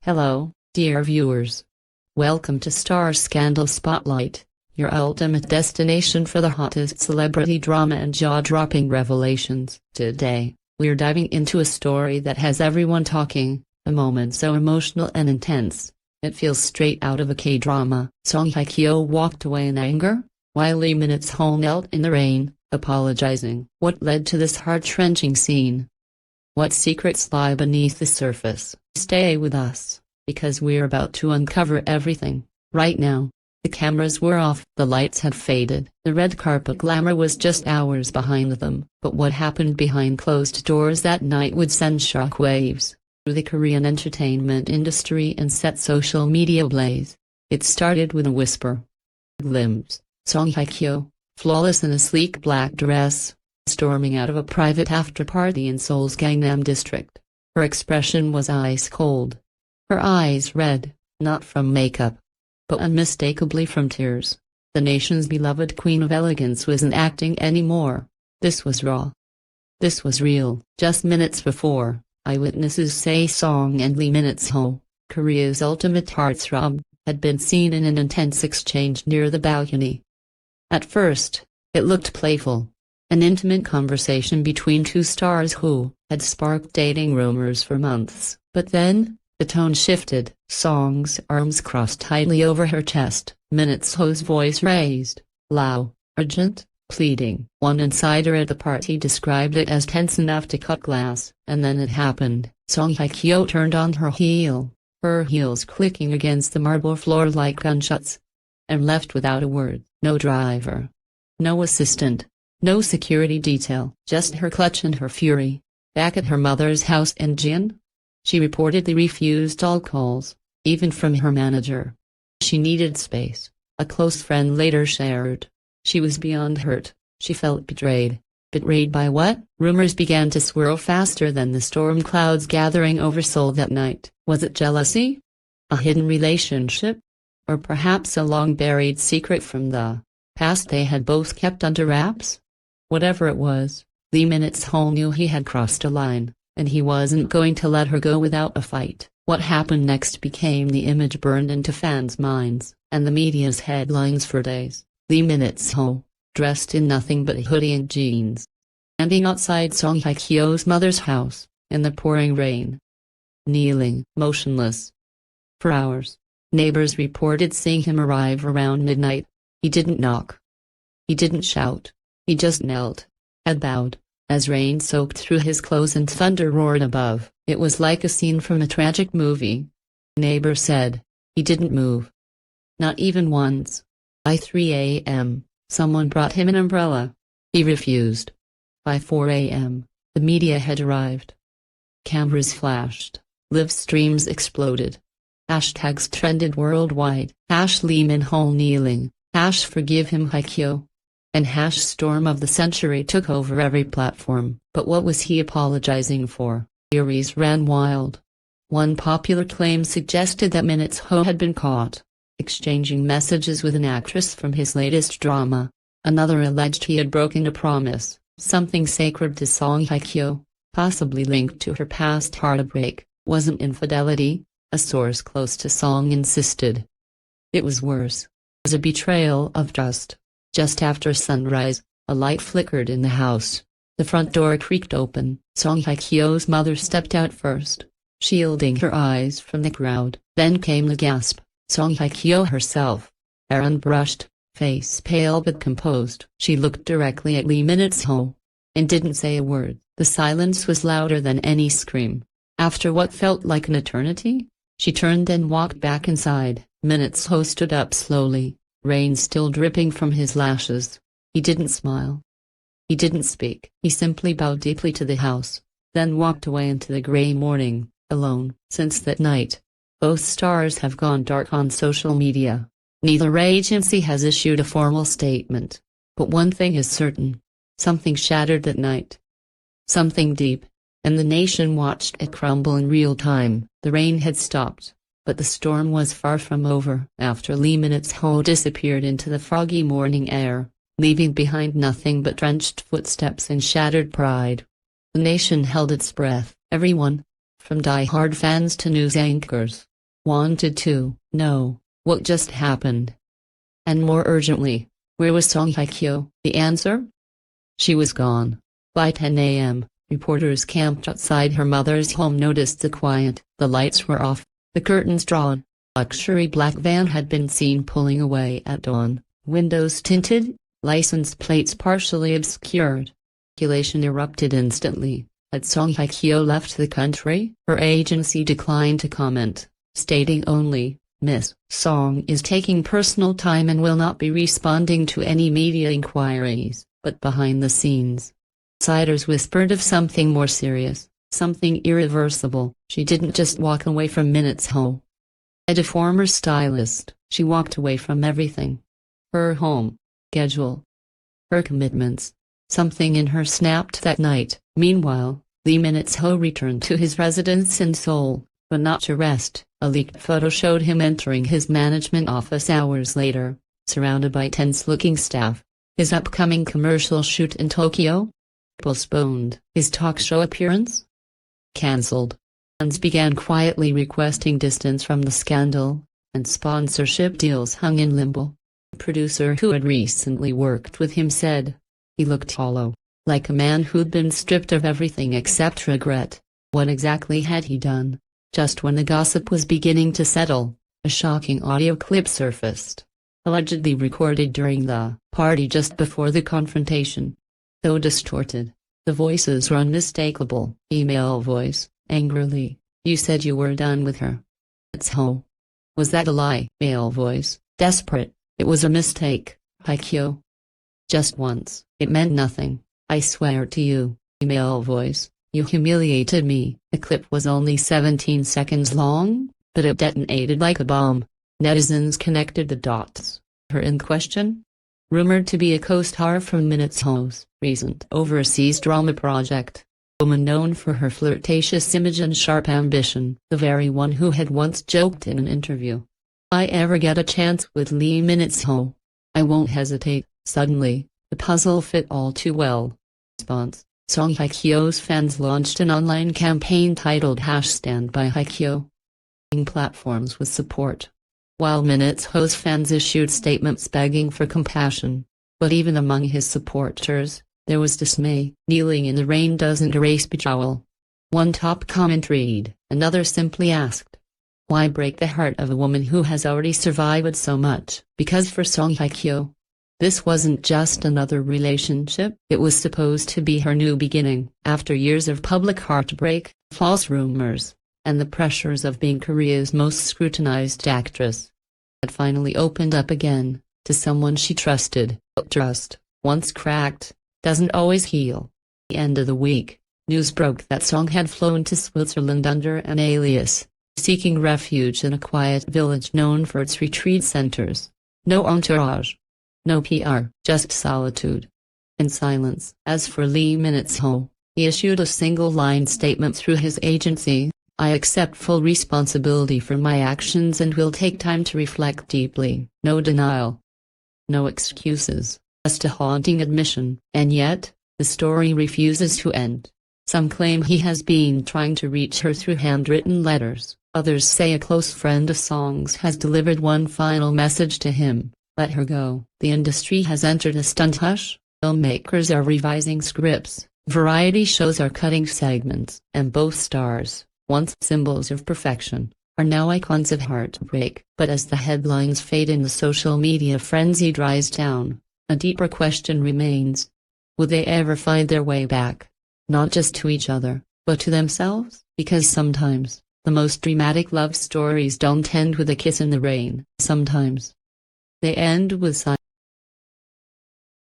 Hello, dear viewers. Welcome to Star Scandal Spotlight, your ultimate destination for the hottest celebrity drama and jaw-dropping revelations. Today, we're diving into a story that has everyone talking, a moment so emotional and intense, it feels straight out of a K-drama. Song Hye-kyo walked away in anger, while Lee Min-ho knelt in the rain, apologizing. What led to this heart-wrenching scene? What secrets lie beneath the surface? Stay with us, because we're about to uncover everything. Right now, the cameras were off, the lights had faded, the red carpet glamour was just hours behind them. But what happened behind closed doors that night would send shockwaves through the Korean entertainment industry and set social media ablaze. It started with a whisper. Glimpse, Song Hye-kyo, flawless in a sleek black dress, storming out of a private after-party in Seoul's Gangnam district. Her expression was ice cold. Her eyes red, not from makeup, but unmistakably from tears. The nation's beloved queen of elegance wasn't acting anymore. This was raw. This was real. Just minutes before, eyewitnesses say Song and Lee Min-ho, Korea's ultimate heartthrob, had been seen in an intense exchange near the balcony. At first, it looked playful. An intimate conversation between two stars who had sparked dating rumors for months. But then, the tone shifted. Song's arms crossed tightly over her chest, Min-ho's voice raised, loud, urgent, pleading. One insider at the party described it as tense enough to cut glass. And then it happened. Song Hye-kyo turned on her heel, her heels clicking against the marble floor like gunshots, and left without a word. No driver, no assistant, no security detail, just her clutch and her fury. Back at her mother's house in Jin, she reportedly refused all calls, even from her manager. She needed space, a close friend later shared. She was beyond hurt, she felt betrayed. Betrayed by what? Rumors began to swirl faster than the storm clouds gathering over Seoul that night. Was it jealousy? A hidden relationship? Or perhaps a long-buried secret from the past they had both kept under wraps? Whatever it was, Lee Min-ho knew he had crossed a line, and he wasn't going to let her go without a fight. What happened next became the image burned into fans' minds, and the media's headlines for days. Lee Min-ho, dressed in nothing but a hoodie and jeans, standing outside Song Hye-kyo's mother's house, in the pouring rain. Kneeling, motionless. For hours, neighbors reported seeing him arrive around midnight. He didn't knock. He didn't shout. He just knelt, head bowed, as rain soaked through his clothes and thunder roared above. It was like a scene from a tragic movie. Neighbors said, he didn't move. Not even once. By 3 a.m., someone brought him an umbrella. He refused. By 4 a.m., the media had arrived. Cameras flashed, live streams exploded. Hashtags trended worldwide. #Lee Min-ho kneeling, #forgive him Hye-kyo. And #storm of the century took over every platform. But what was he apologizing for? Theories ran wild. One popular claim suggested that Min-ho had been caught exchanging messages with an actress from his latest drama. Another alleged he had broken a promise, something sacred to Song Hye-kyo, possibly linked to her past heartbreak. Wasn't infidelity, a source close to Song insisted. It was worse. It was a betrayal of trust. Just after sunrise, a light flickered in the house. The front door creaked open. Song Hye-kyo's mother stepped out first, shielding her eyes from the crowd. Then came the gasp. Song Hye-kyo herself, hair unbrushed, face pale but composed. She looked directly at Lee Min-ho, and didn't say a word. The silence was louder than any scream. After what felt like an eternity, she turned and walked back inside. Min-ho stood up slowly, rain still dripping from his lashes. He didn't smile. He didn't speak. He simply bowed deeply to the house, then walked away into the gray morning, alone. Since that night, both stars have gone dark on social media. Neither agency has issued a formal statement. But one thing is certain. Something shattered that night. Something deep. And the nation watched it crumble in real time. The rain had stopped, but the storm was far from over. After Lee Min-ho disappeared into the foggy morning air, leaving behind nothing but drenched footsteps and shattered pride, the nation held its breath. Everyone, from die-hard fans to news anchors, wanted to know what just happened. And more urgently, where was Hye-kyo? The answer? She was gone. By 10 a.m., reporters camped outside her mother's home noticed the quiet. The lights were off, the curtains drawn. Luxury black van had been seen pulling away at dawn, windows tinted, license plates partially obscured. Speculation erupted instantly. Had Hye-kyo left the country? Her agency declined to comment, stating only, "Miss Song is taking personal time and will not be responding to any media inquiries." But behind the scenes, outsiders whispered of something more serious, something irreversible. She didn't just walk away from Minutes Ho. As a former stylist, she walked away from everything. Her home, schedule, her commitments. Something in her snapped that night. Meanwhile, Lee Minutes Ho returned to his residence in Seoul, but not to rest. A leaked photo showed him entering his management office hours later, surrounded by tense-looking staff. His upcoming commercial shoot in Tokyo? Postponed. His talk show appearance? Cancelled. Fans began quietly requesting distance from the scandal, and sponsorship deals hung in limbo. The producer who had recently worked with him said, he looked hollow, like a man who'd been stripped of everything except regret. What exactly had he done? Just when the gossip was beginning to settle, a shocking audio clip surfaced, allegedly recorded during the party just before the confrontation. Though distorted, the voices were unmistakable. Female voice, angrily, "You said you were done with her. It's Ho. Was that a lie?" Male voice, desperate, "It was a mistake, Hye-kyo. Just once, it meant nothing, I swear to you." Female voice, "You humiliated me." The clip was only 17 seconds long, but it detonated like a bomb. Netizens connected the dots. Her in question? Rumored to be a co-star from Minutes Ho's recent overseas drama project. A woman known for her flirtatious image and sharp ambition. The very one who had once joked in an interview, "If I ever get a chance with Lee Minutes Ho, I won't hesitate." Suddenly, the puzzle fit all too well. Response: Hye-kyo's fans launched an online campaign titled #StandByHye-kyo, platforms with support, while Minutes Ho's fans issued statements begging for compassion. But even among his supporters, there was dismay. "Kneeling in the rain doesn't erase betrayal." One top comment read, another simply asked, "Why break the heart of a woman who has already survived so much?" Because for Hye-kyo, this wasn't just another relationship, it was supposed to be her new beginning. After years of public heartbreak, false rumors, and the pressures of being Korea's most scrutinized actress, had finally opened up again, to someone she trusted. But trust, once cracked, doesn't always heal. At the end of the week, news broke that Song had flown to Switzerland under an alias, seeking refuge in a quiet village known for its retreat centers. No entourage, no PR, just solitude and silence. As for Lee Minutes Ho, he issued a single-line statement through his agency: "I accept full responsibility for my actions and will take time to reflect deeply." No denial, no excuses, just a haunting admission. And yet, the story refuses to end. Some claim he has been trying to reach her through handwritten letters. Others say a close friend of Song's has delivered one final message to him: let her go. The industry has entered a stunned hush. Filmmakers are revising scripts, variety shows are cutting segments, and both stars, once symbols of perfection, are now icons of heartbreak. But as the headlines fade and the social media frenzy dries down, a deeper question remains. Will they ever find their way back? Not just to each other, but to themselves? Because sometimes, the most dramatic love stories don't end with a kiss in the rain. Sometimes they end with silence.